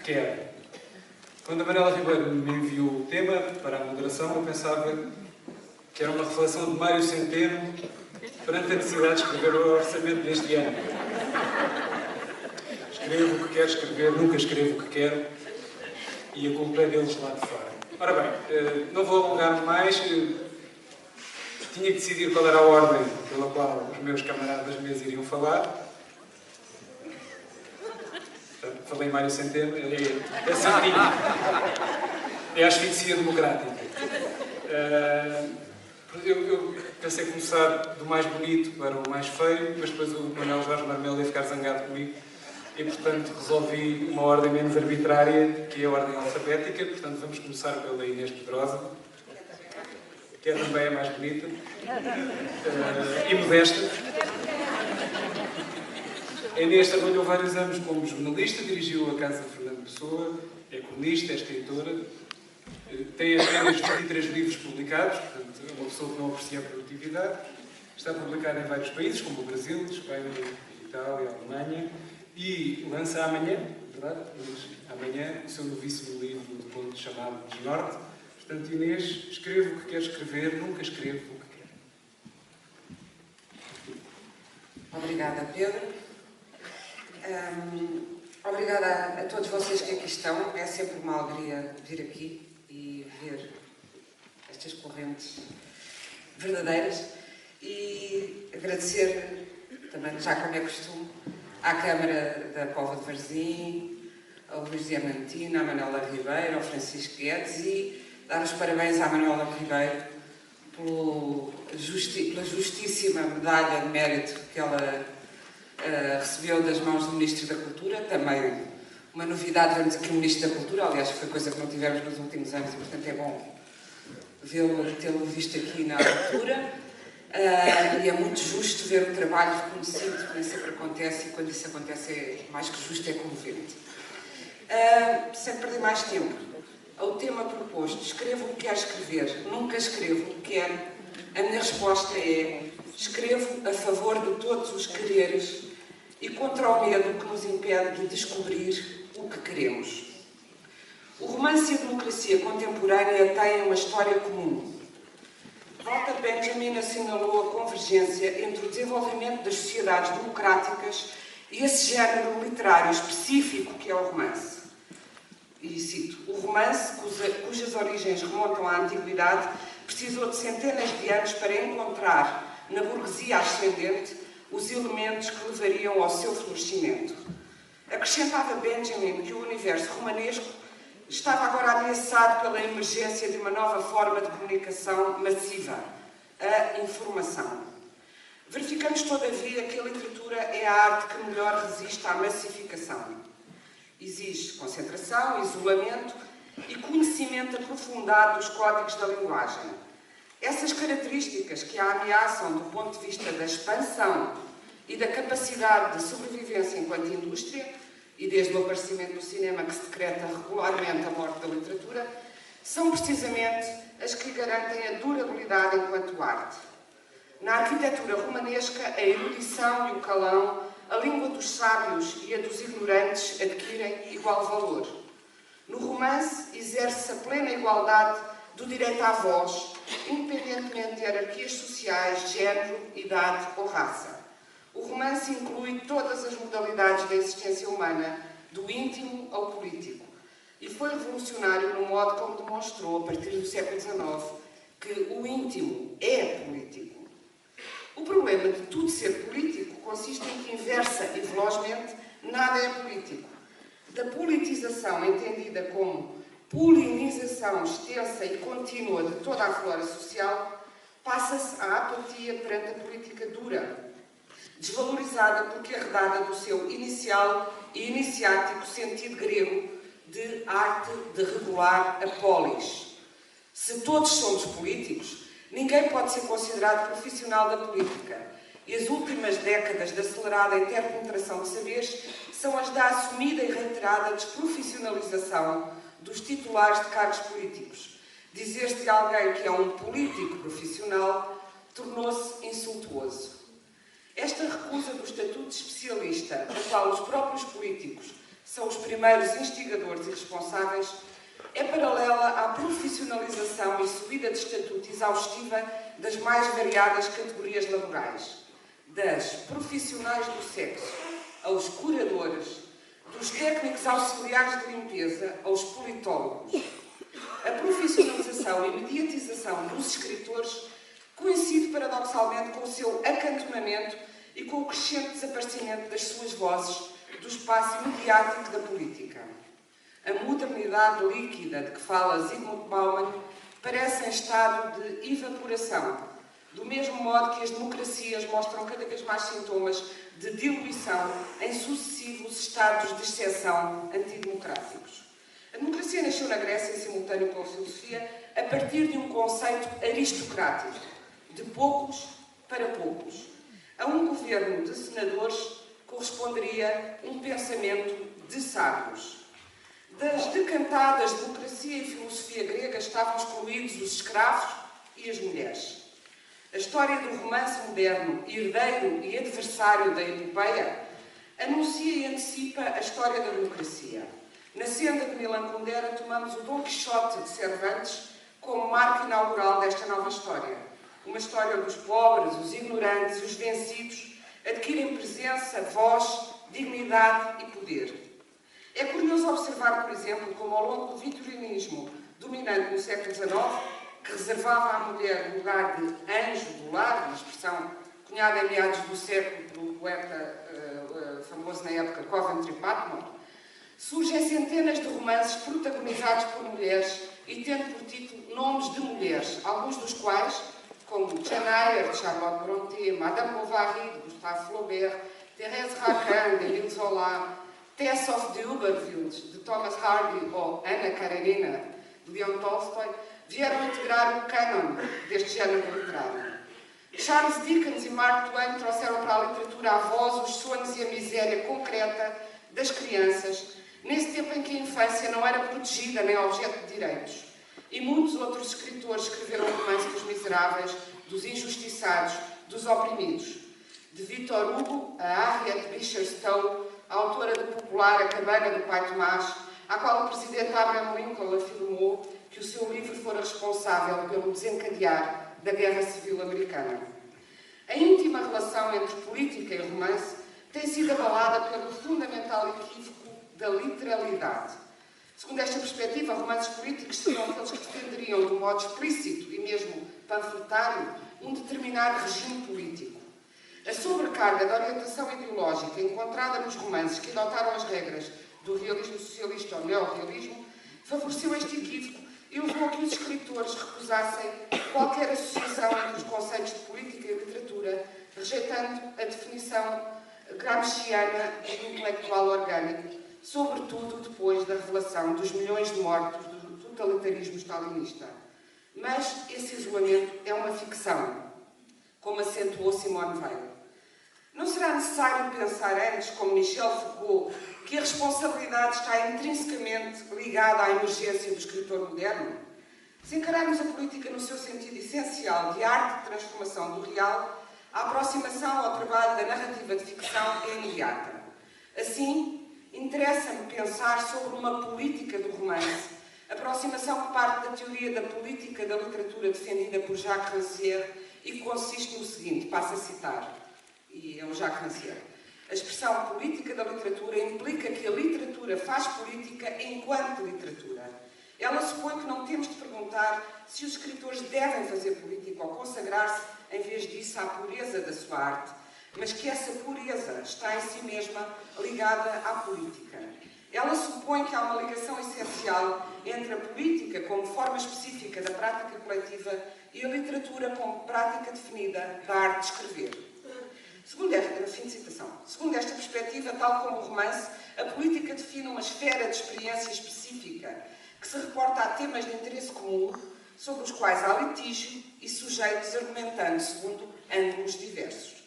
quer. Quando a Manuela Ribeiro me enviou o tema para a moderação, eu pensava que era uma reflexão de Mário Centeno perante a necessidade de escrever o orçamento deste ano. Escrevo o que quero escrever, nunca escrevo o que quero, e a culpa é deles lá de fora. Ora bem, não vou alongar-me mais. Tinha que decidir qual era a ordem pela qual os meus camaradas de mesa iriam falar. Portanto, falei em Mário Centeno, é certinho. É a asfixia democrática. Eu pensei começar do mais bonito para o mais feio, mas depois o Manuel Jorge Marmelo ia ficar zangado comigo. E, portanto, resolvi uma ordem menos arbitrária, que é a ordem alfabética. Portanto, vamos começar pela Inês Pedrosa, que é também a mais bonita e modesta. A Inês trabalhou vários anos como jornalista, dirigiu a Casa Fernando Pessoa, é colunista, é escritora, tem apenas 23 livros publicados, portanto, é uma pessoa que não aprecia a produtividade. Está publicada em vários países, como o Brasil, Espanha, Itália, Alemanha, e lança amanhã, verdade? Amanhã, o seu novíssimo livro de contos chamado Desnorte. Portanto, Inês, escrevo o que quer escrever, nunca escrevo o que quer. Obrigada, Pedro. Obrigada a todos vocês que aqui estão. É sempre uma alegria vir aqui e ver estas correntes verdadeiras. E agradecer também, já como é costume, à Câmara da Póvoa de Varzim, ao Luís Diamantino, à Manuela Ribeiro, ao Francisco Guedes e dar os parabéns à Manuela Ribeiro pela justíssima medalha de mérito que ela recebeu das mãos do Ministro da Cultura. Também uma novidade, vemos aqui o Ministro da Cultura, aliás, foi coisa que não tivemos nos últimos anos e, portanto, é bom tê-lo visto aqui na altura. E é muito justo ver o trabalho reconhecido, que nem sempre acontece, e quando isso acontece é mais que justo, é comovente. Sem perder mais tempo, ao tema proposto, escrevo o que quero escrever, nunca escrevo o que quero. A minha resposta é: escrevo a favor de todos os quereres e contra o medo que nos impede de descobrir o que queremos. O romance e a democracia contemporânea têm uma história comum. Walter Benjamin assinalou a convergência entre o desenvolvimento das sociedades democráticas e esse género literário específico que é o romance. E cito: o romance, cujas origens remontam à antiguidade, precisou de centenas de anos para encontrar na burguesia ascendente os elementos que levariam ao seu florescimento. Acrescentava Benjamin que o universo romanesco estava agora ameaçado pela emergência de uma nova forma de comunicação massiva, a informação. Verificamos, todavia, que a literatura é a arte que melhor resiste à massificação. Exige concentração, isolamento e conhecimento aprofundado dos códigos da linguagem. Essas características que a ameaçam do ponto de vista da expansão e da capacidade de sobrevivência enquanto indústria, e desde o aparecimento do cinema que se decreta regularmente a morte da literatura, são precisamente as que garantem a durabilidade enquanto arte. Na arquitetura romanesca, a erudição e o calão, a língua dos sábios e a dos ignorantes adquirem igual valor. No romance, exerce-se a plena igualdade do direito à voz, independentemente de hierarquias sociais, género, idade ou raça. O romance inclui todas as modalidades da existência humana, do íntimo ao político, e foi revolucionário no modo como demonstrou, a partir do século XIX, que o íntimo é político. O problema de tudo ser político consiste em que, inversa e velozmente, nada é político. Da politização, entendida como polinização extensa e contínua de toda a flora social, passa-se à apatia perante a política dura, desvalorizada porque arredada do seu inicial e iniciático sentido grego de arte de regular a polis. Se todos somos políticos, ninguém pode ser considerado profissional da política, e as últimas décadas de acelerada interpenetração de saberes são as da assumida e reiterada desprofissionalização dos titulares de cargos políticos. Dizer-se de alguém que é um político profissional tornou-se insultuoso. Esta recusa do estatuto de especialista, a qual os próprios políticos são os primeiros instigadores e responsáveis, é paralela à profissionalização e subida de estatuto exaustiva das mais variadas categorias laborais, das profissionais do sexo aos curadores, dos técnicos auxiliares de limpeza aos politólogos. A profissionalização e mediatização dos escritores coincide paradoxalmente com o seu acantonamento e com o crescente desaparecimento das suas vozes do espaço mediático da política. A modernidade líquida de que fala Zygmunt Bauman parece em estado de evaporação, do mesmo modo que as democracias mostram cada vez mais sintomas de diluição em sucessivos estados de exceção antidemocráticos. A democracia nasceu na Grécia, em simultâneo com a filosofia, a partir de um conceito aristocrático, de poucos para poucos. A um governo de senadores corresponderia um pensamento de sábios. Das decantadas democracia e filosofia grega estavam excluídos os escravos e as mulheres. A história do romance moderno, herdeiro e adversário da epopeia, anuncia e antecipa a história da democracia. Na senda de Milan Kundera tomamos o Dom Quixote de Cervantes como marco inaugural desta nova história. Uma história onde os pobres, os ignorantes e os vencidos adquirem presença, voz, dignidade e poder. É curioso observar, por exemplo, como ao longo do vitorianismo dominante no século XIX, que reservava à mulher o lugar de anjo do lar, uma expressão cunhada em meados do século pelo poeta famoso na época Coventry Patmore, surgem centenas de romances protagonizados por mulheres e tendo por título nomes de mulheres, alguns dos quais, como Jane Eyre, de Charlotte Brontë, Madame Bovary, de Gustave Flaubert, Thérèse Raquin, de Émile Zola, Tess of the Ubervilles, de Thomas Hardy, ou Anna Karenina, de Leon Tolstói, vieram integrar o cânon deste género literário. Charles Dickens e Mark Twain trouxeram para a literatura a voz, os sonhos e a miséria concreta das crianças, nesse tempo em que a infância não era protegida nem objeto de direitos. E muitos outros escritores escreveram o romance dos miseráveis, dos injustiçados, dos oprimidos. De Victor Hugo a Harriet Beecher Stowe, a autora do popular A Cabana do Pai Tomás, à qual o presidente Abraham Lincoln afirmou que o seu livro fora responsável pelo desencadear da Guerra Civil Americana. A íntima relação entre política e romance tem sido abalada pelo fundamental equívoco da literalidade. Segundo esta perspectiva, romances políticos seriam aqueles que defenderiam de um modo explícito e mesmo panfletário um determinado regime político. A sobrecarga da orientação ideológica encontrada nos romances que adotaram as regras do realismo socialista ou neorrealismo favoreceu este equívoco e levou a que os escritores recusassem qualquer associação entre os conceitos de política e literatura, rejeitando a definição gramsciana de intelectual orgânico, sobretudo depois da revelação dos milhões de mortos do totalitarismo stalinista. Mas esse isolamento é uma ficção, como acentuou Simone Weil. Não será necessário pensar antes, como Michel Foucault, que a responsabilidade está intrinsecamente ligada à emergência do escritor moderno? Se encararmos a política no seu sentido essencial de arte de transformação do real, a aproximação ao trabalho da narrativa de ficção é imediata. Assim, interessa-me pensar sobre uma política do romance, aproximação que parte da teoria da política da literatura defendida por Jacques Rancière e que consiste no seguinte, passo a citar, e é o Jacques Rancière. A expressão política da literatura implica que a literatura faz política enquanto literatura. Ela supõe que não temos de perguntar se os escritores devem fazer política ou consagrar-se, em vez disso, à pureza da sua arte, mas que essa pureza está em si mesma ligada à política. Ela supõe que há uma ligação essencial entre a política como forma específica da prática coletiva e a literatura como prática definida da arte de escrever. Segundo esta perspectiva, tal como o romance, a política define uma esfera de experiência específica que se reporta a temas de interesse comum sobre os quais há litígio e sujeitos argumentando segundo ângulos diversos.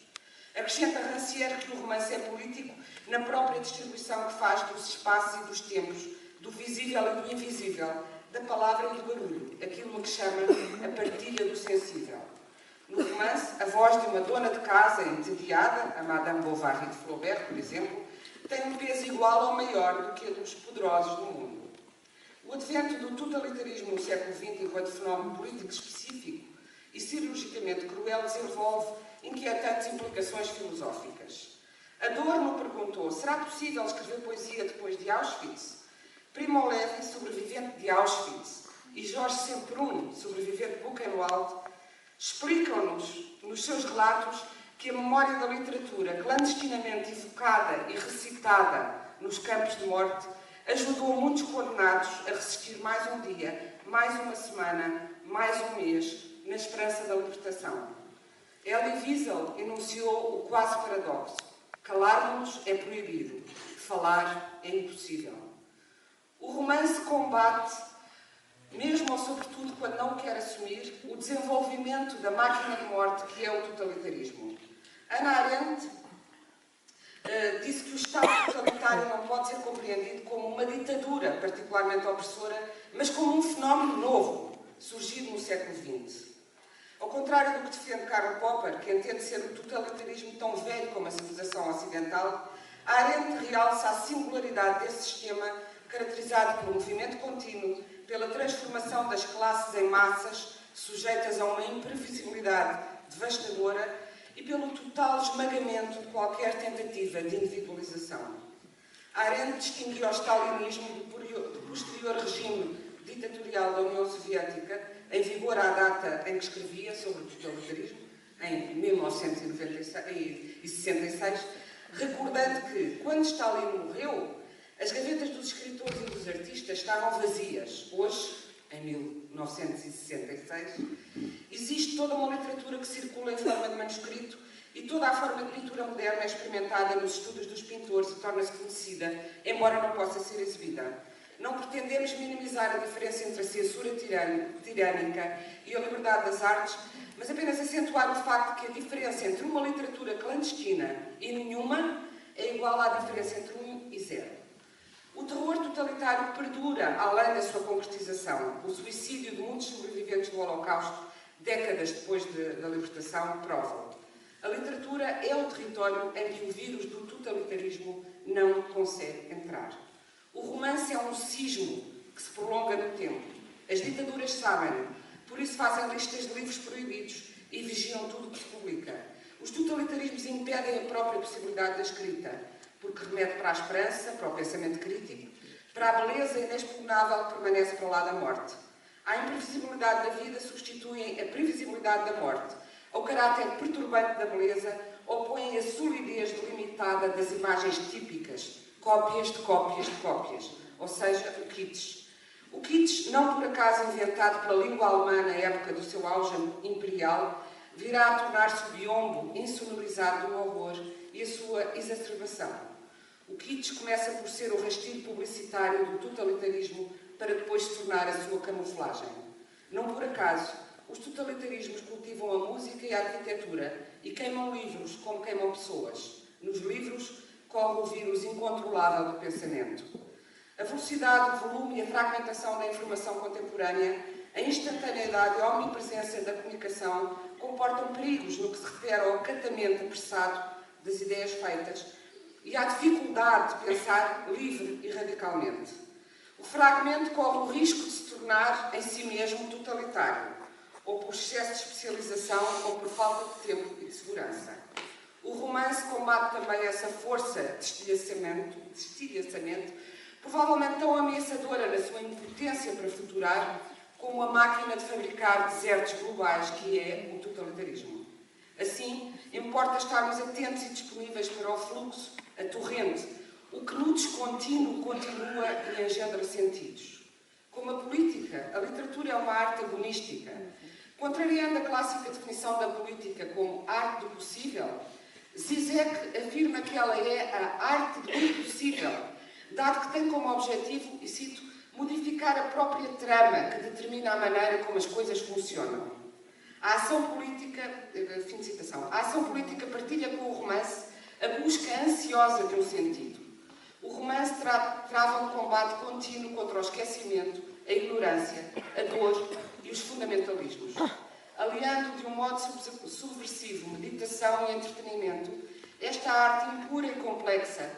Acrescenta Rancière que o romance é político na própria distribuição que faz dos espaços e dos tempos, do visível e do invisível, da palavra e do barulho, aquilo que chama a partilha do sensível. No romance, a voz de uma dona de casa entediada, a Madame Bovary de Flaubert, por exemplo, tem um peso igual ou maior do que a dos poderosos no mundo. O advento do totalitarismo no século XX, enquanto fenómeno político específico e cirurgicamente cruel, desenvolve inquietantes implicações filosóficas. Adorno perguntou: será possível escrever poesia depois de Auschwitz? Primo Levi, sobrevivente de Auschwitz, e Jorge Semprún, sobrevivente de Buchenwald, explicam-nos, nos seus relatos, que a memória da literatura, clandestinamente evocada e recitada nos campos de morte, ajudou muitos condenados a resistir mais um dia, mais uma semana, mais um mês, na esperança da libertação. Elie Wiesel enunciou o quase paradoxo: calar-nos é proibido, falar é impossível. O romance combate, mesmo ou sobretudo quando não quer assumir, o desenvolvimento da máquina de morte que é o totalitarismo. Hannah Arendt disse que o Estado totalitário não pode ser compreendido como uma ditadura particularmente opressora, mas como um fenómeno novo, surgido no século XX. Ao contrário do que defende Karl Popper, que entende ser o totalitarismo tão velho como a civilização ocidental, a Arendt realça a singularidade desse sistema, caracterizado pelo movimento contínuo, pela transformação das classes em massas, sujeitas a uma imprevisibilidade devastadora, e pelo total esmagamento de qualquer tentativa de individualização. Arendt distinguiu o stalinismo do posterior regime ditatorial da União Soviética, em vigor à data em que escrevia sobre o totalitarismo, em 1966, recordando que, quando Stalin morreu, as gavetas dos escritores e dos artistas estavam vazias. Hoje, em 1966, existe toda uma literatura que circula em forma de manuscrito e toda a forma de pintura moderna é experimentada nos estudos dos pintores e torna-se conhecida, embora não possa ser exibida. Não pretendemos minimizar a diferença entre a censura tirânica e a liberdade das artes, mas apenas acentuar o facto que a diferença entre uma literatura clandestina e nenhuma é igual à diferença entre 1 e 0. O terror totalitário perdura além da sua concretização. O suicídio de muitos sobreviventes do Holocausto, décadas depois da libertação, prova-o. A literatura é o território em que o vírus do totalitarismo não consegue entrar. O romance é um sismo que se prolonga no tempo. As ditaduras sabem-no, por isso fazem listas de livros proibidos e vigiam tudo o que se publica. Os totalitarismos impedem a própria possibilidade da escrita, porque remete para a esperança, para o pensamento crítico, para a beleza inexpugnável que permanece para lá da morte. A imprevisibilidade da vida substituem a previsibilidade da morte. Ao caráter perturbante da beleza opõem a solidez delimitada das imagens típicas, cópias de cópias de cópias, ou seja, o kitsch. O kitsch, não por acaso inventado pela língua alemã na época do seu auge imperial, virá a tornar-se o biombo insonorizado do horror e a sua exacerbação. O kitsch começa por ser o rastilho publicitário do totalitarismo para depois se tornar a sua camuflagem. Não por acaso, os totalitarismos cultivam a música e a arquitetura e queimam livros como queimam pessoas. Nos livros corre o vírus incontrolável do pensamento. A velocidade, o volume e a fragmentação da informação contemporânea, a instantaneidade e a omnipresença da comunicação comportam perigos no que se refere ao acatamento apressado das ideias feitas e à dificuldade de pensar livre e radicalmente. O fragmento corre o risco de se tornar em si mesmo totalitário, ou por excesso de especialização ou por falta de tempo e de segurança. O romance combate também essa força de estilhaçamento, provavelmente tão ameaçadora na sua impotência para futurar, como a máquina de fabricar desertos globais que é o totalitarismo. Assim, importa estarmos atentos e disponíveis para o fluxo, a torrente, o que no descontínuo continua e engendra sentidos. Como a política, a literatura é uma arte agonística. Contrariando a clássica definição da política como arte do possível, Zizek afirma que ela é a arte do impossível, dado que tem como objetivo, e cito, modificar a própria trama que determina a maneira como as coisas funcionam. A ação política, fim de citação, a ação política partilha com o romance a busca ansiosa de um sentido. O romance trava um combate contínuo contra o esquecimento, a ignorância, a dor e os fundamentalismos. Aliando de um modo subversivo meditação e entretenimento, esta arte impura e complexa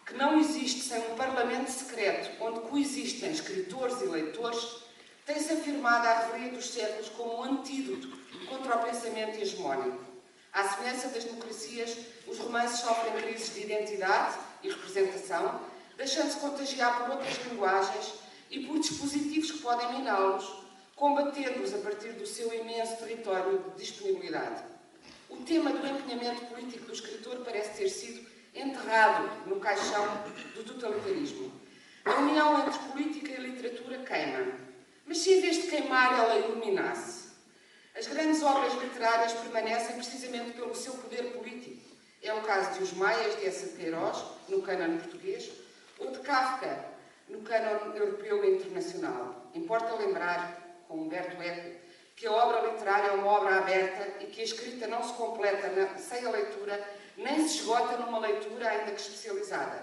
que não existe sem um parlamento secreto onde coexistem escritores e leitores, tem-se afirmado à revelia dos séculos como um antídoto contra o pensamento hegemónico. À semelhança das democracias, os romances sofrem crises de identidade e representação, deixando-se contagiar por outras linguagens e por dispositivos que podem miná-los, combatendo-os a partir do seu imenso território de disponibilidade. O tema do empenhamento político do escritor parece ter sido enterrado no caixão do totalitarismo. A união entre política e literatura queima, mas se em vez de queimar ela iluminasse? As grandes obras literárias permanecem precisamente pelo seu poder político. É o caso de Os Maias, de Eça de Queiroz, no cânon português, ou de Kafka, no cânon europeu e internacional. Importa lembrar, com Humberto Eco, que a obra literária é uma obra aberta e que a escrita não se completa sem a leitura, nem se esgota numa leitura ainda que especializada.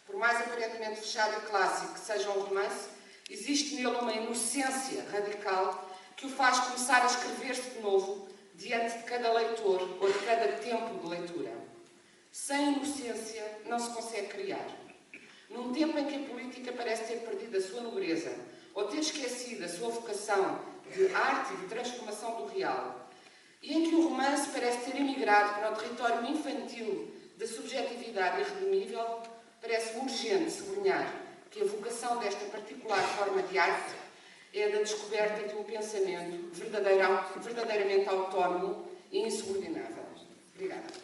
Por mais aparentemente fechado e clássico que seja um romance, existe nele uma inocência radical que o faz começar a escrever-se de novo diante de cada leitor ou de cada tempo de leitura. Sem inocência não se consegue criar. Num tempo em que a política parece ter perdido a sua nobreza ou ter esquecido a sua vocação de arte e de transformação do real, e em que o romance parece ter emigrado para o território infantil da subjetividade irredimível, parece urgente sublinhar que a vocação desta particular forma de arte é a da descoberta de um pensamento verdadeiramente autónomo e insubordinado. Obrigada.